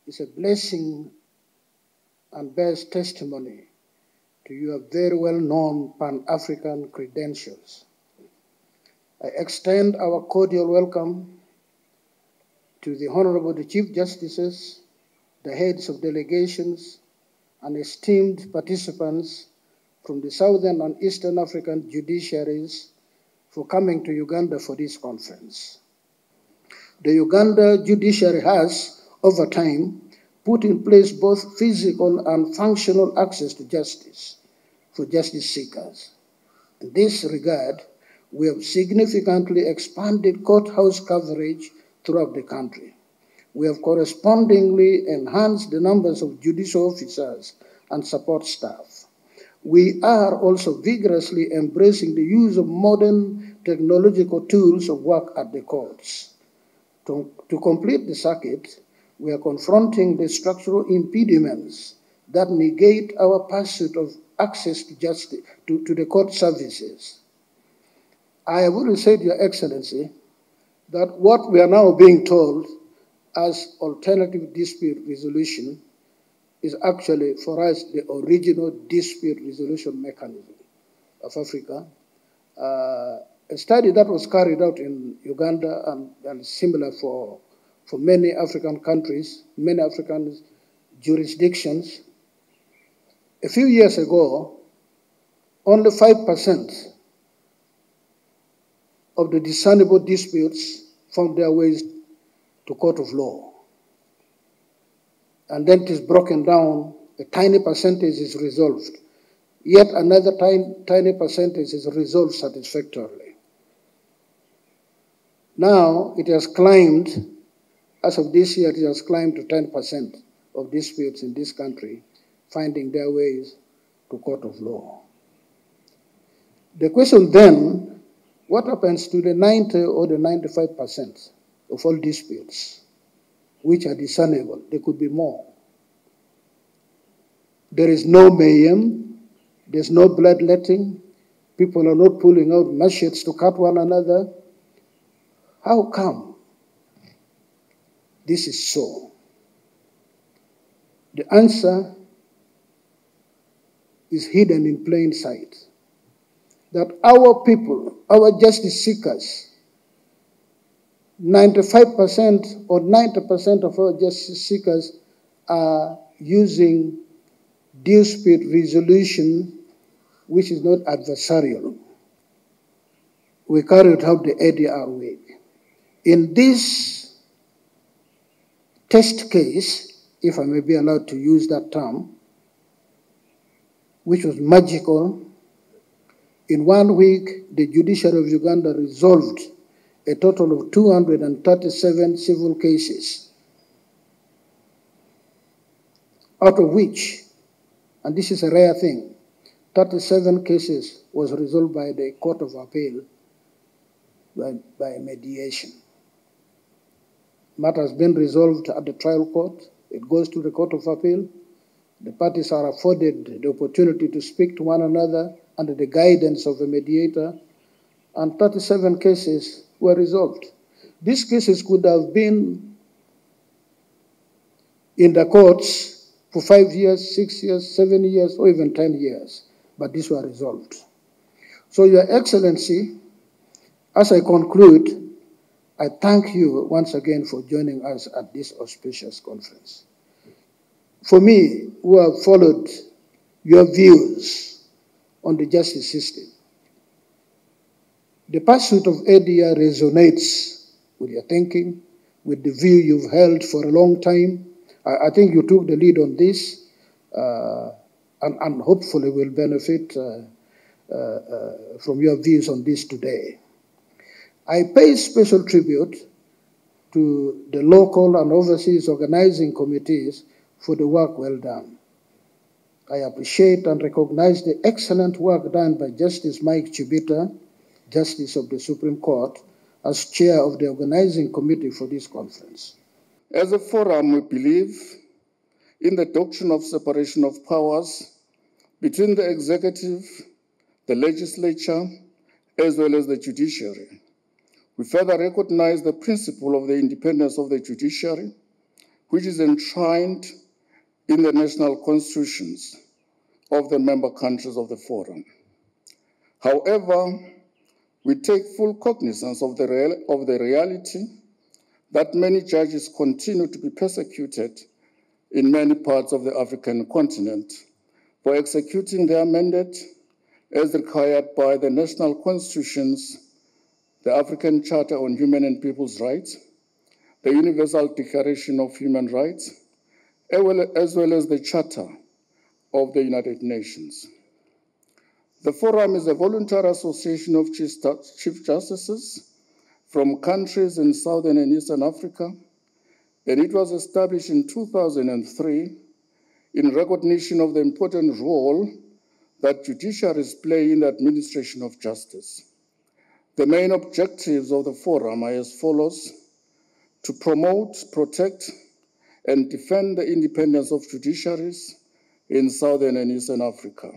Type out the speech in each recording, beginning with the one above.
is a blessing and bears testimony to your very well-known Pan-African credentials. I extend our cordial welcome to the Honorable Chief Justices, the heads of delegations, and esteemed participants from the Southern and Eastern African judiciaries for coming to Uganda for this conference. The Uganda judiciary has, over time, put in place both physical and functional access to justice for justice seekers. In this regard, we have significantly expanded courthouse coverage throughout the country. We have correspondingly enhanced the numbers of judicial officers and support staff. We are also vigorously embracing the use of modern technological tools of work at the courts. To complete the circuit, we are confronting the structural impediments that negate our pursuit of access to justice, to the court services. I have already said, Your Excellency, that what we are now being told as alternative dispute resolution is actually, for us, the original dispute resolution mechanism of Africa. A study that was carried out in Uganda and similar for many African countries, many African jurisdictions. A few years ago, only 5% of the discernible disputes found their ways to court of law. And then it is broken down, a tiny percentage is resolved. Yet another tiny percentage is resolved satisfactorily. Now it has climbed, as of this year, it has climbed to 10% of disputes in this country finding their ways to court of law. The question then, what happens to the 90 or the 95% of all disputes which are discernible? There could be more. There is no mayhem, there's no bloodletting, people are not pulling out machetes to cut one another. How come this is so? The answer is hidden in plain sight. That our people, our justice seekers, 95% or 90% of our justice seekers are using dispute resolution which is not adversarial. We carry it out the ADR way. In this test case, if I may be allowed to use that term, which was magical, in 1 week, the judiciary of Uganda resolved a total of 237 civil cases, out of which, and this is a rare thing, 37 cases was resolved by the Court of Appeal by mediation. Matter has been resolved at the trial court. It goes to the Court of Appeal. The parties are afforded the opportunity to speak to one another under the guidance of a mediator, and 37 cases were resolved. These cases could have been in the courts for 5 years, 6 years, 7 years, or even 10 years, but these were resolved. So, Your Excellency, as I conclude, I thank you once again for joining us at this auspicious conference. For me, who have followed your views on the justice system, the pursuit of ADR resonates with your thinking, with the view you've held for a long time. I think you took the lead on this, and hopefully will benefit from your views on this today. I pay special tribute to the local and overseas organizing committees for the work well done. I appreciate and recognize the excellent work done by Justice Mike Chibita, Justice of the Supreme Court, as chair of the organizing committee for this conference. As a forum, we believe in the doctrine of separation of powers between the executive, the legislature, as well as the judiciary. We further recognize the principle of the independence of the judiciary, which is enshrined in the national constitutions of the member countries of the Forum. However, we take full cognizance of the reality that many judges continue to be persecuted in many parts of the African continent for executing their mandate as required by the national constitutions, the African Charter on Human and People's Rights, the Universal Declaration of Human Rights, as well as the Charter of the United Nations. The Forum is a voluntary association of Chief Justices from countries in Southern and Eastern Africa, and it was established in 2003 in recognition of the important role that judiciaries play in the administration of justice. The main objectives of the Forum are as follows: to promote, protect, and defend the independence of judiciaries in Southern and Eastern Africa,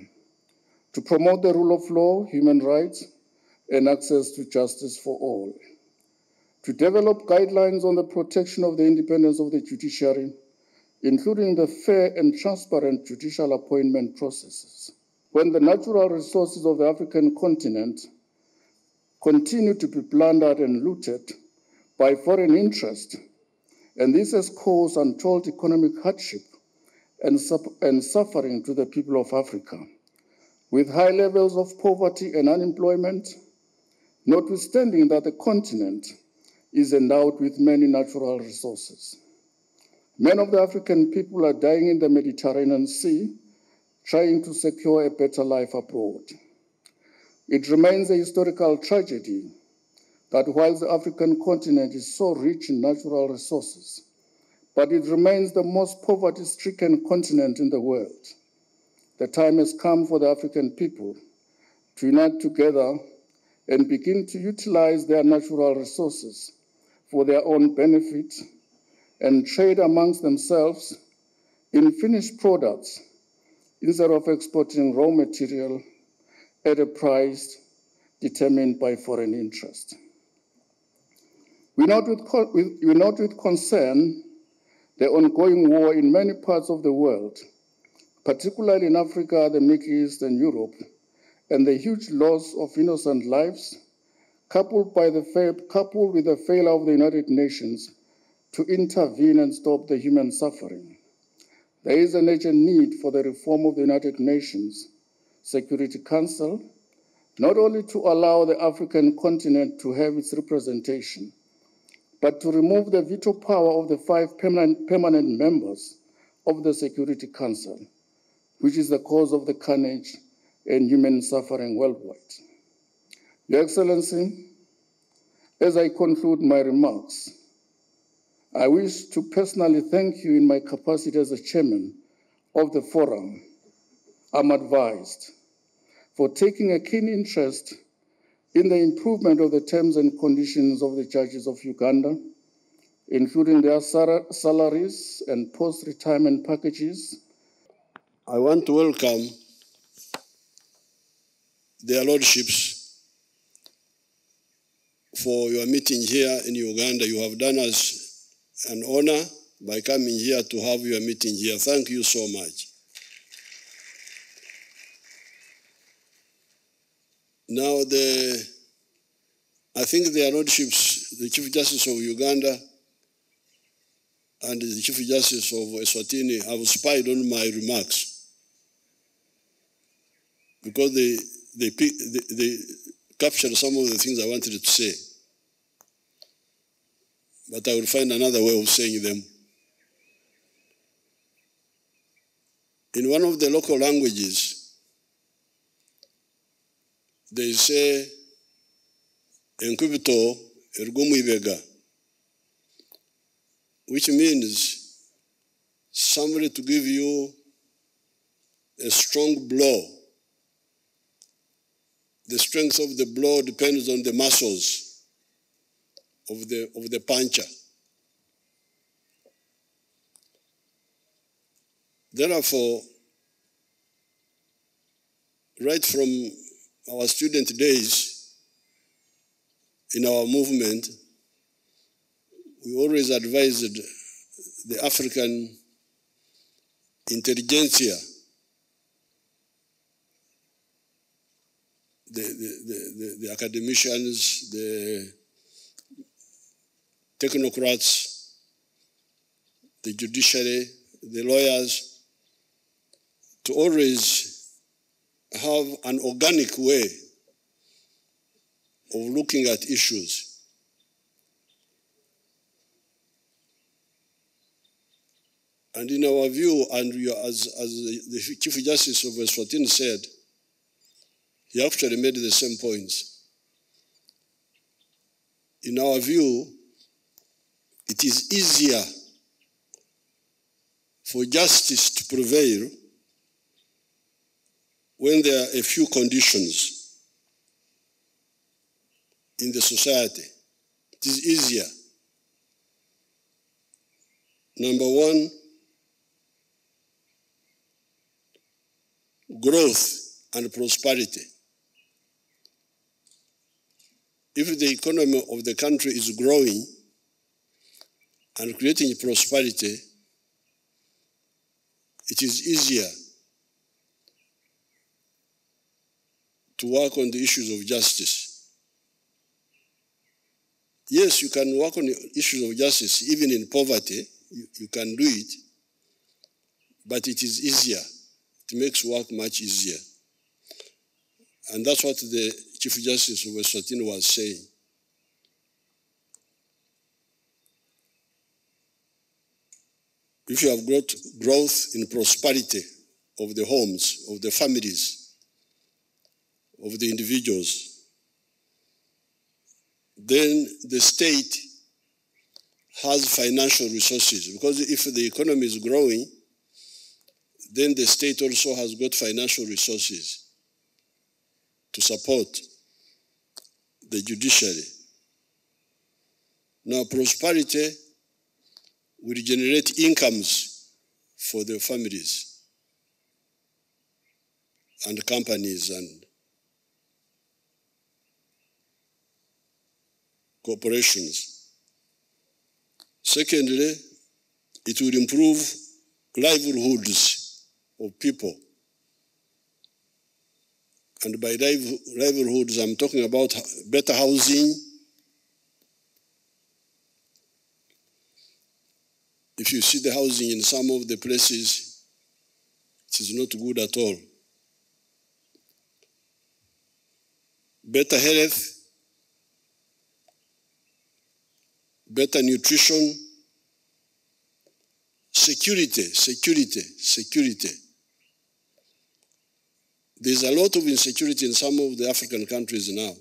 to promote the rule of law, human rights, and access to justice for all, to develop guidelines on the protection of the independence of the judiciary, including the fair and transparent judicial appointment processes. When the natural resources of the African continent continue to be plundered and looted by foreign interest, and this has caused untold economic hardship and suffering to the people of Africa, with high levels of poverty and unemployment, notwithstanding that the continent is endowed with many natural resources. Many of the African people are dying in the Mediterranean Sea, trying to secure a better life abroad. It remains a historical tragedy that while the African continent is so rich in natural resources, but it remains the most poverty-stricken continent in the world. The time has come for the African people to unite together and begin to utilize their natural resources for their own benefit and trade amongst themselves in finished products instead of exporting raw material at a price determined by foreign interest. We note with concern the ongoing war in many parts of the world, particularly in Africa, the Middle East, and Europe, and the huge loss of innocent lives, coupled with the failure of the United Nations to intervene and stop the human suffering. There is an urgent need for the reform of the United Nations Security Council, not only to allow the African continent to have its representation, but to remove the veto power of the 5 permanent members of the Security Council, which is the cause of the carnage and human suffering worldwide. Your Excellency, as I conclude my remarks, I wish to personally thank you in my capacity as a chairman of the Forum, I'm advised, for taking a keen interest in the improvement of the terms and conditions of the judges of Uganda, including their salaries and post-retirement packages. I want to welcome their lordships for your meeting here in Uganda. You have done us an honor by coming here to have your meeting here. Thank you so much. Now, I think their lordships, the Chief Justice of Uganda and the Chief Justice of Eswatini, have spied on my remarks because they captured some of the things I wanted to say. But I will find another way of saying them. In one of the local languages, they say, Enkubito ergumibega, which means somebody to give you a strong blow. The strength of the blow depends on the muscles of the puncher. Therefore, right from our student days in our movement, we always advised the African intelligentsia, the academicians, the technocrats, the judiciary, the lawyers, to always have an organic way of looking at issues. And in our view, and as the Chief Justice of Eswatini said, he actually made the same points. In our view, it is easier for justice to prevail when there are a few conditions in the society. It is easier. Number one, growth and prosperity. If the economy of the country is growing and creating prosperity, it is easier to work on the issues of justice. Yes, you can work on the issues of justice even in poverty. You can do it, but it is easier. It makes work much easier. And that's what the Chief Justice of Eswatini was saying. If you have growth in prosperity of the homes, of the families, of the individuals, then the state has financial resources. Because if the economy is growing, then the state also has got financial resources to support the judiciary. Now, prosperity will generate incomes for the families and companies and corporations. Secondly, it will improve livelihoods of people. And by livelihoods, I'm talking about better housing. If you see the housing in some of the places, it is not good at all. Better health, better nutrition, security. There's a lot of insecurity in some of the African countries now.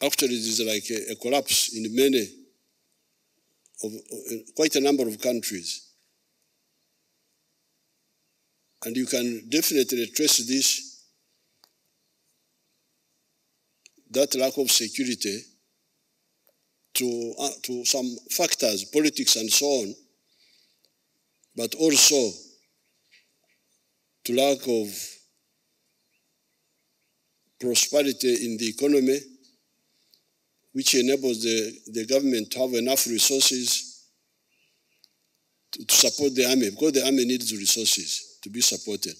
Actually, there's like a collapse in quite a number of countries. And you can definitely trace that lack of security, to some factors, politics and so on, but also to lack of prosperity in the economy, which enables the government to have enough resources to support the army, because the army needs resources to be supported,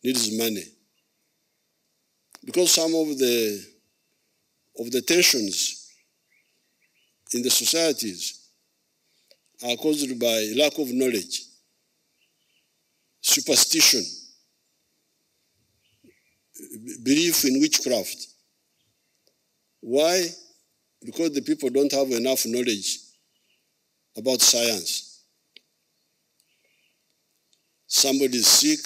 needs money. Because some of the tensions in the societies are caused by lack of knowledge, superstition, belief in witchcraft. Why? Because the people don't have enough knowledge about science. Somebody is sick,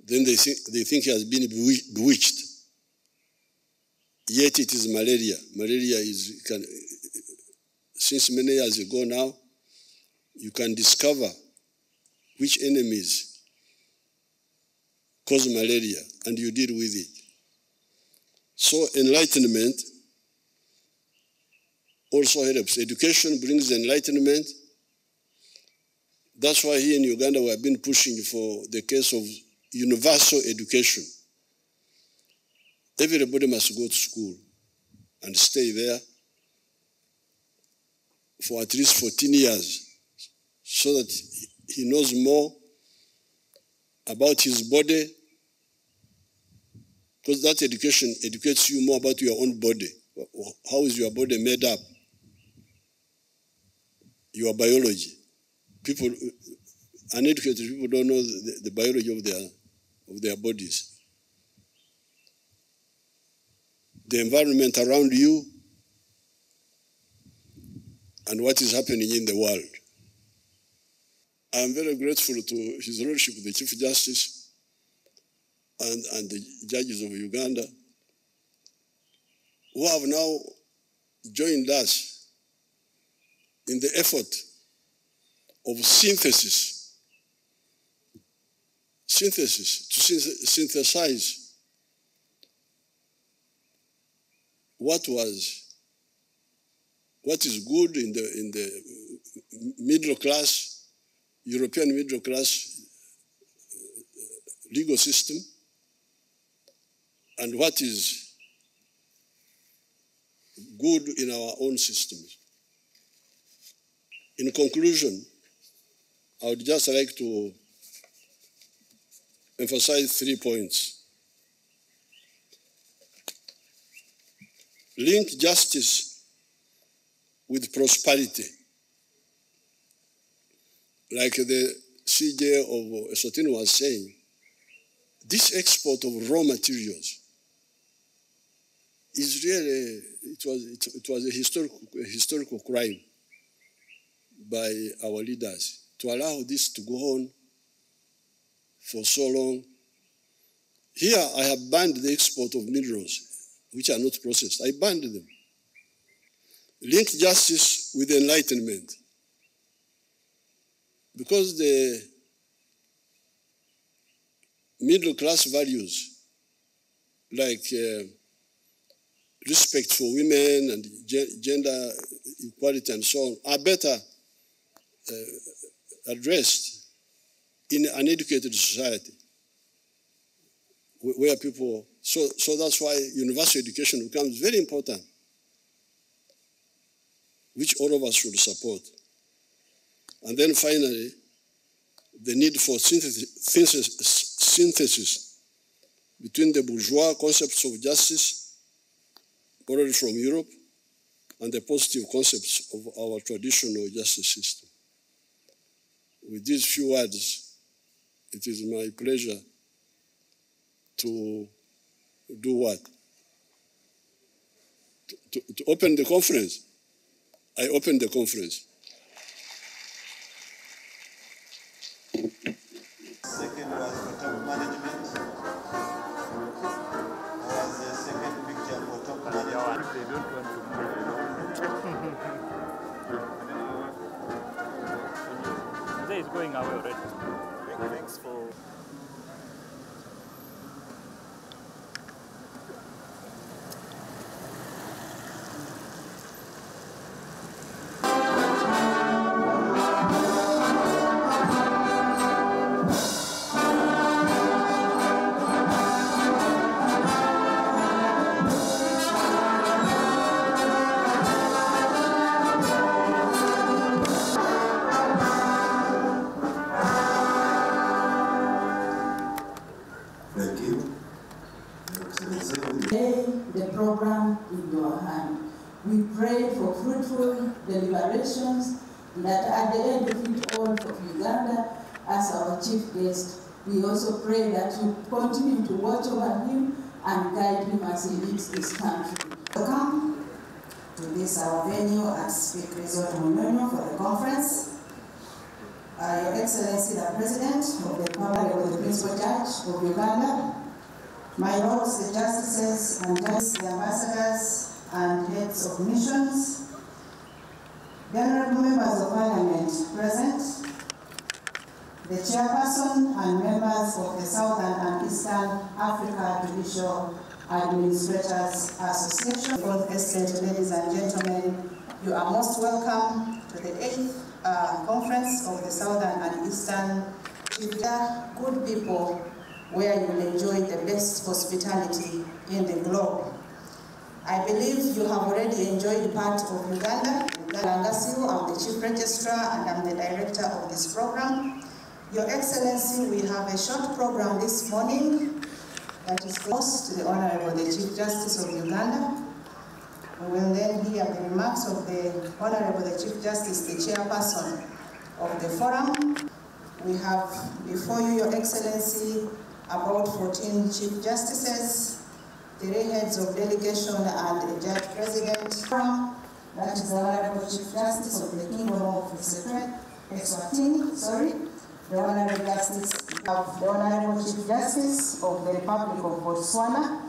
then they think he has been bewitched. Yet it is malaria. Malaria since many years ago now, you can discover which enemies cause malaria, and you deal with it. So enlightenment also helps. Education brings enlightenment. That's why here in Uganda we have been pushing for the case of universal education. Everybody must go to school and stay there for at least 14 years so that he knows more about his body, because that education educates you more about your own body. How is your body made up? Your biology. People, uneducated people don't know the biology of their bodies. The environment around you and what is happening in the world. I am very grateful to His Lordship, the Chief Justice, and the judges of Uganda, who have now joined us in the effort of synthesis to synthesize what is good in the middle class, European middle class legal system, and what is good in our own systems. In conclusion, I would just like to emphasize 3 points. Link justice with prosperity. Like the CJ of Eswatini was saying, this export of raw materials is really, it was a historical crime by our leaders to allow this to go on for so long. Here, I have banned the export of minerals which are not processed. I banned them. Link justice with enlightenment. Because the middle class values, like respect for women and gender equality and so on, are better addressed in an educated society where people, so that's why universal education becomes very important, which all of us should support. And then finally, the need for synthesis between the bourgeois concepts of justice borrowed from Europe and the positive concepts of our traditional justice system. With these few words, it is my pleasure to do what? To open the conference. I open the conference. Second was for top management. Was the second picture for top management. They don't want to move, Today is going away already. Thanks for... Thank you. Lay the program in your hand. We pray for fruitful deliberations, and that at the end of it all, for Uganda, as our chief guest, we also pray that you continue to watch over him and guide him as he leads this country. Welcome to this our venue at Speak Resort Munono for the conference. Your Excellency the President of the Republic of the Principal Judge of Uganda, my lords, the justices and judges, the ambassadors and heads of missions, the honorable members of Parliament present, the chairperson and members of the Southern and Eastern Africa Judicial Administrators Association. Excellent ladies and gentlemen, you are most welcome to the 8th Conference of the Southern and Eastern Good People, where you will enjoy the best hospitality in the globe. I believe you have already enjoyed part of Uganda. I'm the Chief Registrar and I'm the Director of this program. Your Excellency, we have a short program this morning that is close to the Honorable the Chief Justice of Uganda. We will then hear the remarks of the Honorable the Chief Justice, the Chairperson of the forum. We have before you, Your Excellency, about 14 Chief Justices, 3 heads of delegation and a Judge President. That is the Honorable Chief Justice of the Kingdom of Eswatini, the Honorable Justice of the Honorable Chief Justice of the Republic of Botswana,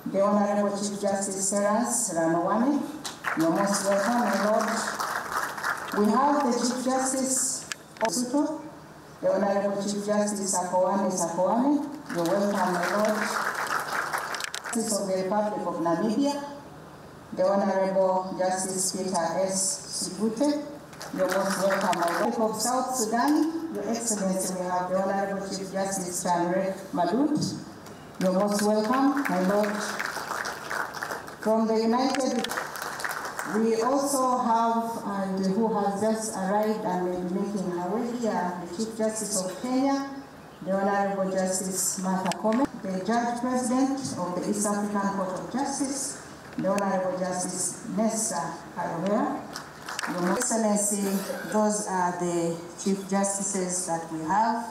the Honorable Chief Justice Terence Ranowane. You're most welcome, my Lord. We have the Chief Justice of Lesotho, the Honorable Chief Justice Sakoame. You're welcome, my Lord. Justice of the Republic of Namibia, the Honorable Justice Peter S. Sibute. You're most welcome, my Lord. Of South Sudan, Your Excellency, we have the Honorable Chief Justice Chanrek Madut. You're most welcome, my Lord. From the United, we also have, and who has just arrived and may be making her way here, the Chief Justice of Kenya, the Honorable Justice Martha Koome, the Judge President of the East African Court of Justice, the Honorable Justice Nessa Karovera. Your Excellency, those are the Chief Justices that we have,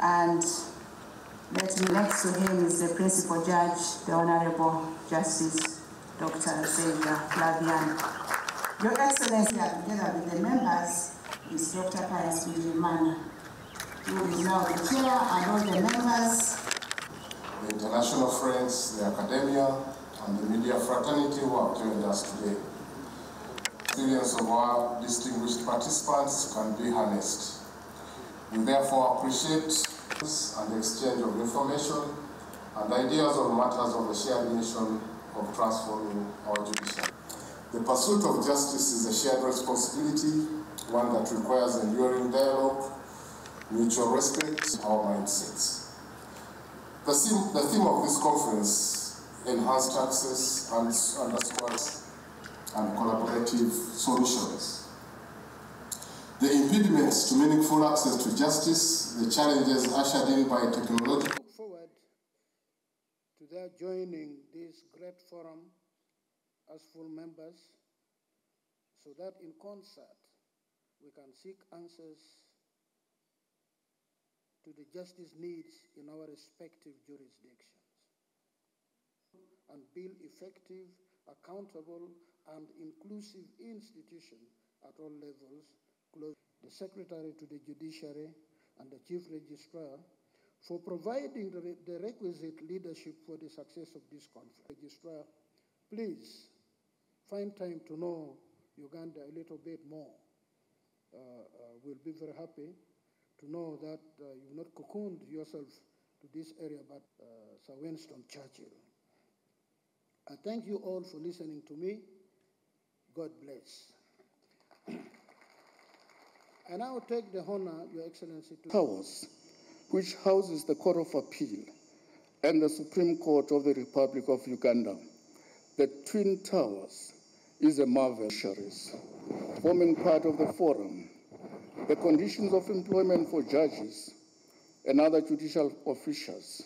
and next to him is the Principal Judge, the Honorable Justice Dr. Xavier Flavian. Your Excellency, together with the members, is Dr. Pius Bijimana, who is now the chair, and all the members. The international friends, the academia, and the media fraternity who have joined us today. The experience of our distinguished participants can be harnessed. We therefore appreciate and exchange of information and ideas on matters of the shared mission of transforming our judiciary. The pursuit of justice is a shared responsibility, one that requires enduring dialogue, mutual respect, our mindsets. The theme of this conference, enhanced access and underscores and collaborative solutions. The impediments to meaningful access to justice, the challenges ushered in by technology. I look forward to their joining this great forum as full members, so that in concert we can seek answers to the justice needs in our respective jurisdictions and build effective, accountable, and inclusive institutions at all levels. The Secretary to the Judiciary and the Chief Registrar for providing the requisite leadership for the success of this conference. Registrar, please find time to know Uganda a little bit more. We'll be very happy to know that you've not cocooned yourself to this area, but Sir Winston Churchill. I thank you all for listening to me. God bless. I now take the honor, Your Excellency, to Powers, which houses the Court of Appeal and the Supreme Court of the Republic of Uganda. The Twin Towers is a marvel, forming part of the forum. The conditions of employment for judges and other judicial officials